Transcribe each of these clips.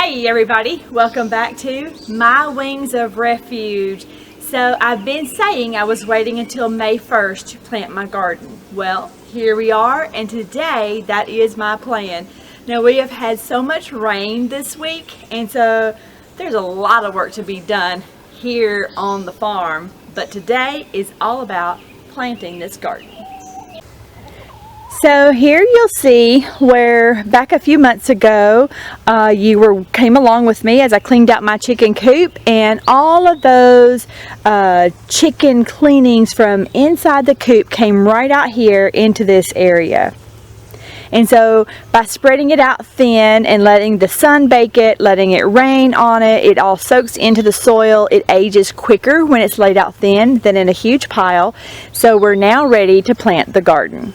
Hey everybody, welcome back to My Wings of Refuge. So I've been saying I was waiting until May 1st to plant my garden. Well, here we are, and today that is my plan. Now we have had so much rain this week, and so there's a lot of work to be done here on the farm. But today is all about planting this garden. So here you'll see where back a few months ago you came along with me as I cleaned out my chicken coop, and all of those chicken cleanings from inside the coop came right out here into this area. And so by spreading it out thin and letting the sun bake it, letting it rain on it, it all soaks into the soil. It ages quicker when it's laid out thin than in a huge pile. So we're now ready to plant the garden.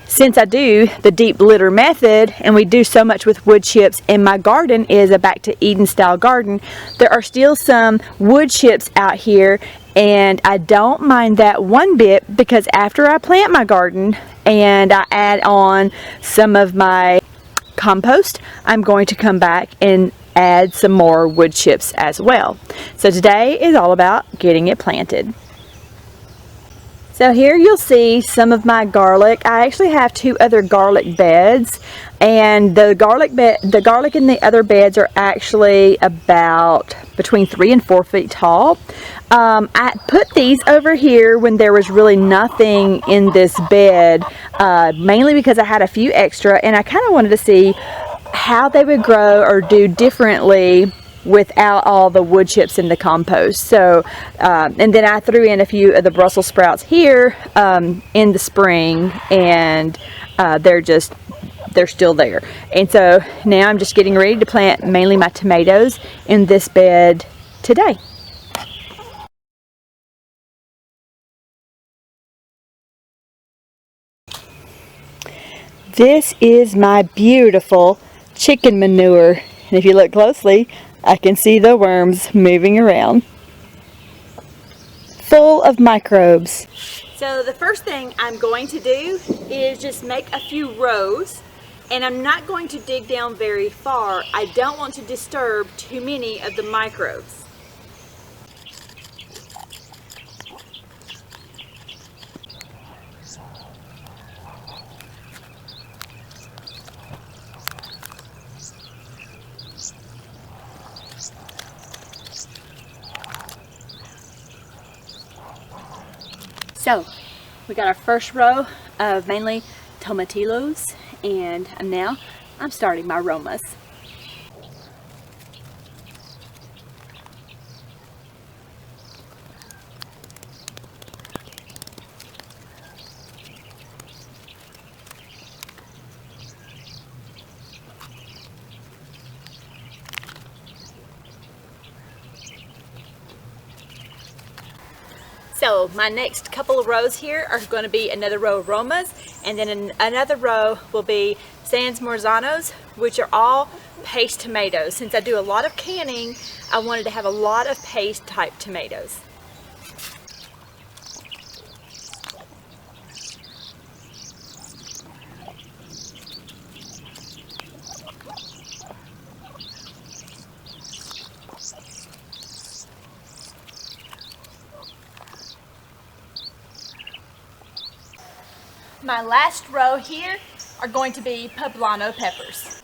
Since I do the deep litter method and we do so much with wood chips, and my garden is a back to Eden style garden, there are still some wood chips out here, and I don't mind that one bit, because after I plant my garden and I add on some of my compost, I'm going to come back and add some more wood chips as well. So today is all about getting it planted. So here you'll see some of my garlic. I actually have two other garlic beds, and the garlic in the other beds are actually about between 3 and 4 feet tall. I put these over here when there was really nothing in this bed, mainly because I had a few extra, and I kind of wanted to see how they would grow or do differently without all the wood chips in the compost. So and then I threw in a few of the Brussels sprouts here in the spring, and they're still there. And so now I'm just getting ready to plant mainly my tomatoes in this bed today. This is my beautiful chicken manure, and if you look closely, I can see the worms moving around, full of microbes. So the first thing I'm going to do is just make a few rows, and I'm not going to dig down very far. I don't want to disturb too many of the microbes. So we got our first row of mainly tomatillos, and now I'm starting my romas. So my next couple of rows here are going to be another row of Romas, and then another row will be Sans Morzanos, which are all paste tomatoes. Since I do a lot of canning, I wanted to have a lot of paste type tomatoes. My last row here are going to be poblano peppers.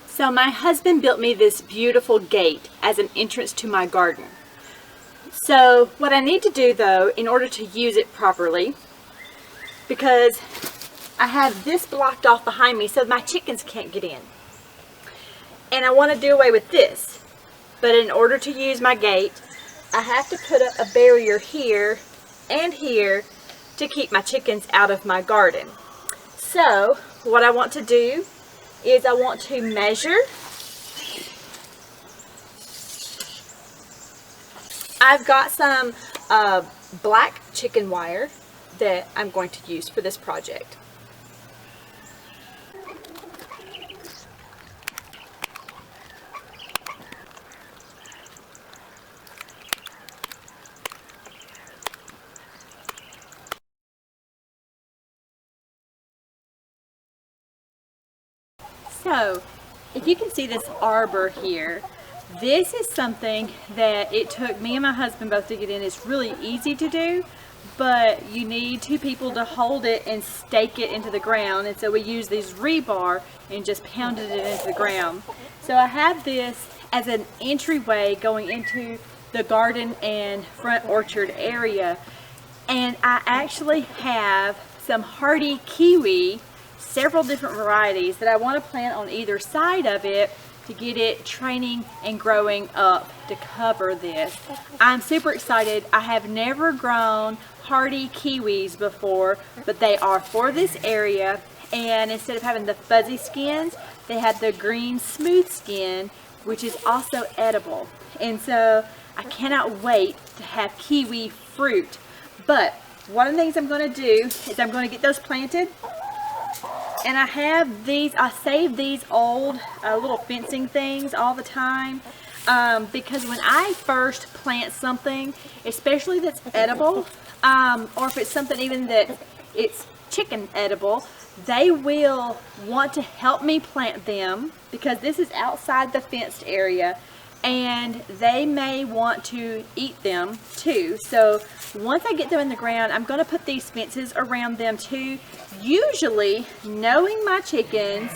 So my husband built me this beautiful gate as an entrance to my garden. So what I need to do though, in order to use it properly, because I have this blocked off behind me so my chickens can't get in, and I want to do away with this, but in order to use my gate, I have to put up a barrier here and here to keep my chickens out of my garden. So what I want to do is I want to measure. I've got some black chicken wire that I'm going to use for this project. So, if you can see this arbor here, this is something that it took me and my husband both to get in. It's really easy to do, but you need two people to hold it and stake it into the ground. And so we use these rebar and just pounded it into the ground. So I have this as an entryway going into the garden and front orchard area. And I actually have some hardy kiwi, several different varieties that I want to plant on either side of it to get it training and growing up to cover this. I'm super excited. I have never grown hardy kiwis before, but they are for this area, and instead of having the fuzzy skins, they have the green smooth skin, which is also edible. And so I cannot wait to have kiwi fruit. But one of the things I'm going to do is I'm going to get those planted. And I have these, I save these old little fencing things all the time because when I first plant something, especially that's edible, or if it's something even that it's chicken edible, they will want to help me plant them because this is outside the fenced area, and they may want to eat them too. So once I get them in the ground, I'm going to put these fences around them too. Usually, knowing my chickens,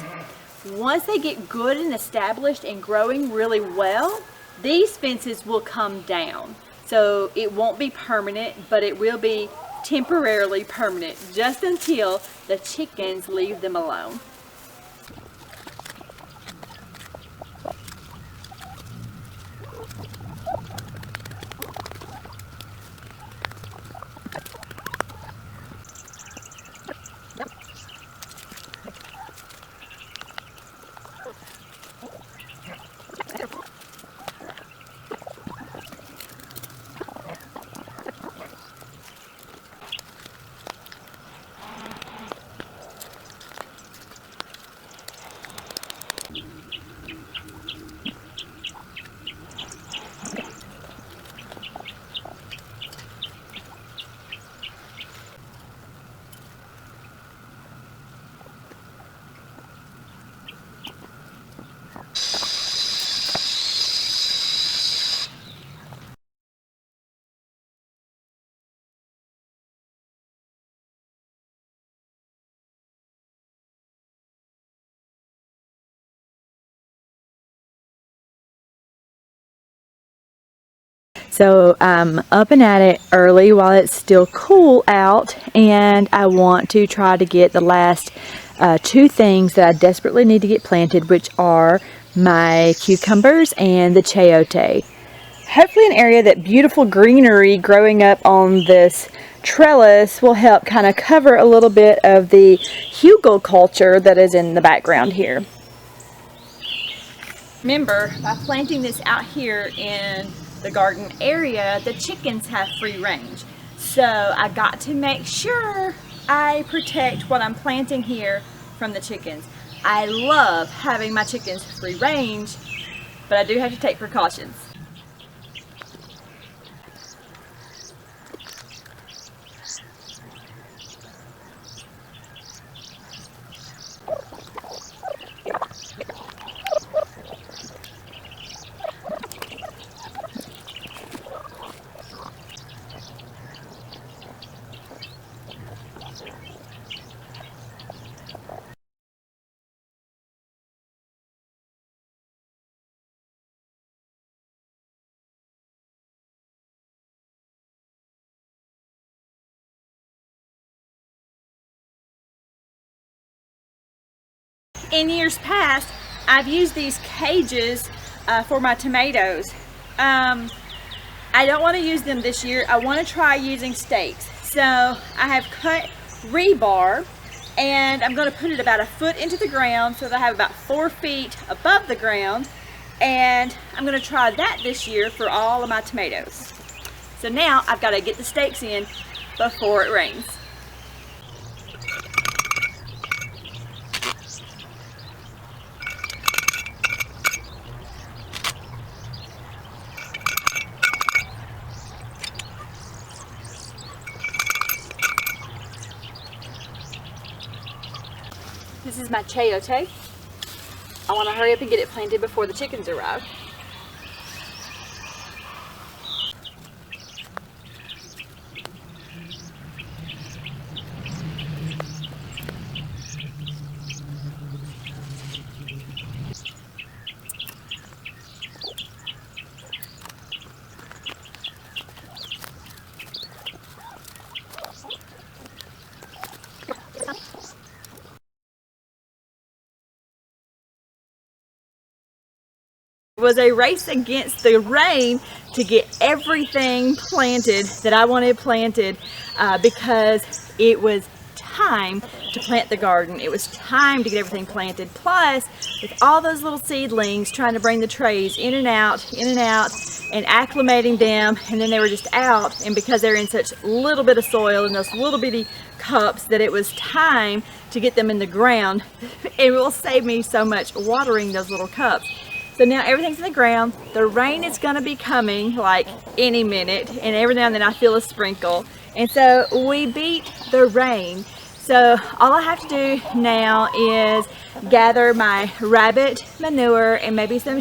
once they get good and established and growing really well, these fences will come down. So it won't be permanent, but it will be temporarily permanent just until the chickens leave them alone. So I'm up and at it early while it's still cool out, and I want to try to get the last two things that I desperately need to get planted, which are my cucumbers and the chayote. Hopefully an area that beautiful greenery growing up on this trellis will help kind of cover a little bit of the hugel culture that is in the background here. Remember, by planting this out here in the garden area, the chickens have free range. So I got to make sure I protect what I'm planting here from the chickens. I love having my chickens free range, but I do have to take precautions. In years past, I've used these cages for my tomatoes. I don't want to use them this year. I want to try using stakes. So I have cut rebar, and I'm going to put it about a foot into the ground so that I have about 4 feet above the ground. And I'm going to try that this year for all of my tomatoes. So now I've got to get the stakes in before it rains. This is my chayote. I want to hurry up and get it planted before the chickens arrive. It was a race against the rain to get everything planted that I wanted planted because it was time to plant the garden. It was time to get everything planted. Plus, with all those little seedlings trying to bring the trays in and out, and acclimating them, and then they were just out, and because they're in such little bit of soil in those little bitty cups, that it was time to get them in the ground. It will save me so much watering those little cups. So now everything's in the ground. The rain is going to be coming like any minute, and every now and then I feel a sprinkle. And so we beat the rain. So all I have to do now is gather my rabbit manure and maybe some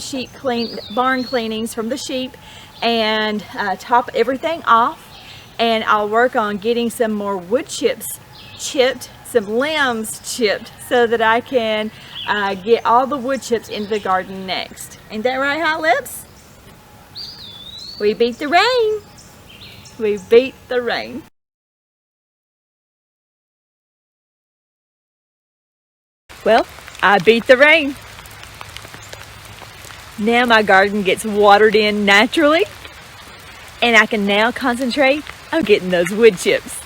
barn cleanings from the sheep, and top everything off. And I'll work on getting some more wood chips chipped, some limbs chipped, so that I can get all the wood chips into the garden next. Ain't that right, Hot Lips? We beat the rain. We beat the rain. Well, I beat the rain. Now my garden gets watered in naturally, and I can now concentrate on getting those wood chips.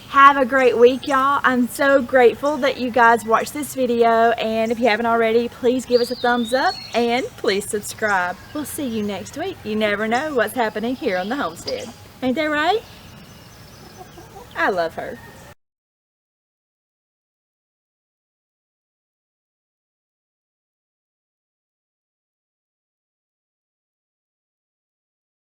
Have a great week, y'all. I'm so grateful that you guys watched this video, and if you haven't already, please give us a thumbs up and please subscribe. We'll see you next week. You never know what's happening here on the homestead. Ain't that right? I love her.